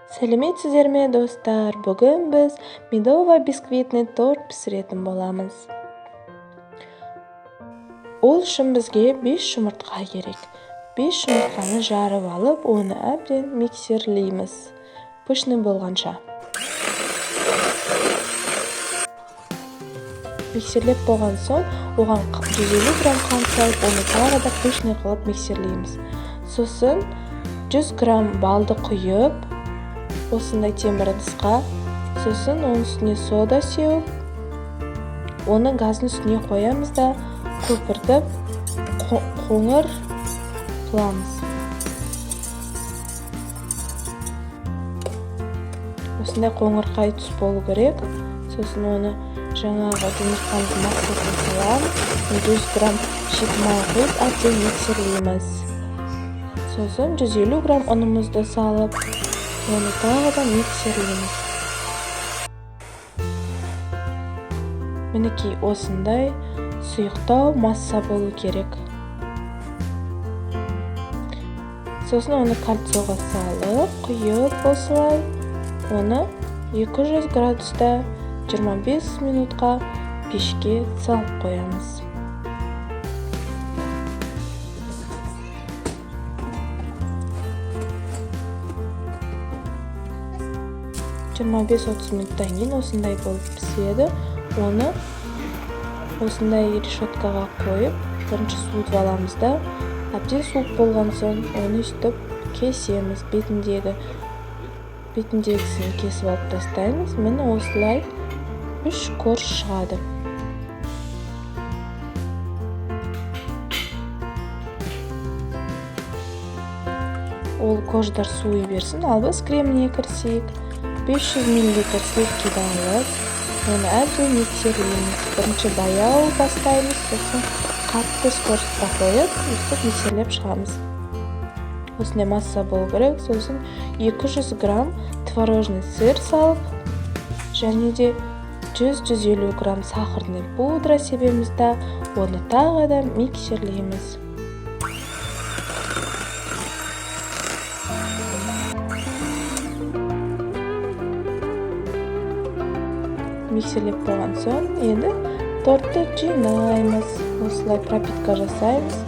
Сәлеметсіздер ме, достар? Бүгін біз медовый бисквитный торт пісіретін боламыз. Ол үшін бізге 5 жұмыртқа керек. 5 жұмыртқаны жарып алып, оны әбден миксерлейміз. Пышный болғанша. Миксерлеп болған соң, оған 150 грамм қант салып, оны тағы да пышный қылып миксерлейміз. Сосын 100 грамм балды құйып, осындай темір ыдысқа, сосын оның үстіне сода сеуіп, оны газдың үстіне қоямыз да көпіртіп қоңыр қыламыз. Осындай қоңырқай түс болу керек. Сосын оны жаңағы жұмыртқамыздың массасын саламыз. 100 грамм шикі май құйып әбден миксерлейміз. Сосын 150 грамм ұнымызды салып, оны тағы да миксерлейміз. Мінекей осындай сұйықтау масса болу керек. Сосын оны кольцоға салып, құйып осылай, оны 200 градуста 25 минутқа пешке салып қоямыз. 25-30 минуттан кейін осындай болып піседі. Оны осындай решеткаға қойып, бірінші суытып аламыз да, әбден суып болған соң, оны үстіп кесеміз. Бетіндегісін кесіп алып тастаймыз. Міне осылай 3 корж шығады. Ол корждар суый берсін, ал біз креміне кірісейік. 500 мл сливкиді алып, оны әбден миксерлейміз. Бірінші баяу бастаймыз, сосын қатты скоростьқа қойып, үстіп миксерлеп шығамыз. Осындай масса болу керек. Сосын 200 грамм творожный сыр салып, және де 100-150 грамм сахарный пудра себеміз да, оны тағы да миксерлейміз. Миксерлеп болған соң, енді тортты жинаймыз. Осылай пропитка жасаймыз.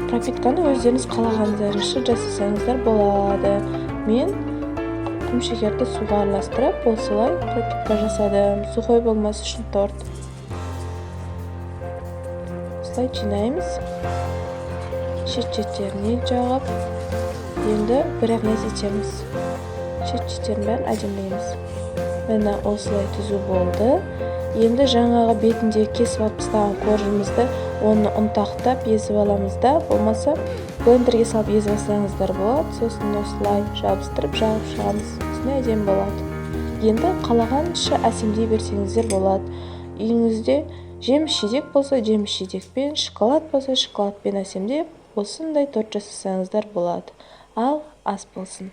Пропитканы өздеріңіз қалағандарыңызша жасасаңыздар болады. Мен құмшекерді суға араластырып, осылай пропитка жасадым. Сухой болмас үшін торт. Осылай жинаймыз. Шет-шеттеріне жағып, енді бір-ақ етеміз. Шет-шеттерін бәрін әдемілейміз. Міне осылай түзу болды. Енді жаңағы бетінде кесіп алып тастаған коржымызды оны ұнтақтап езіп аламыз да, болмаса блендерге салып езіп алсаңыздар болады. Сосын осылай жабыстырып жағып шығамыз. Осындай әдемі болады. Енді қалағанша әсемдей берсеңіздер болады. Үйіңізде жеміс-жидек болса, жеміс-жидекпен, шоколад болса, шоколадпен әсемдеп, осындай торт жасасаңыздар болады. Ал ас болсын.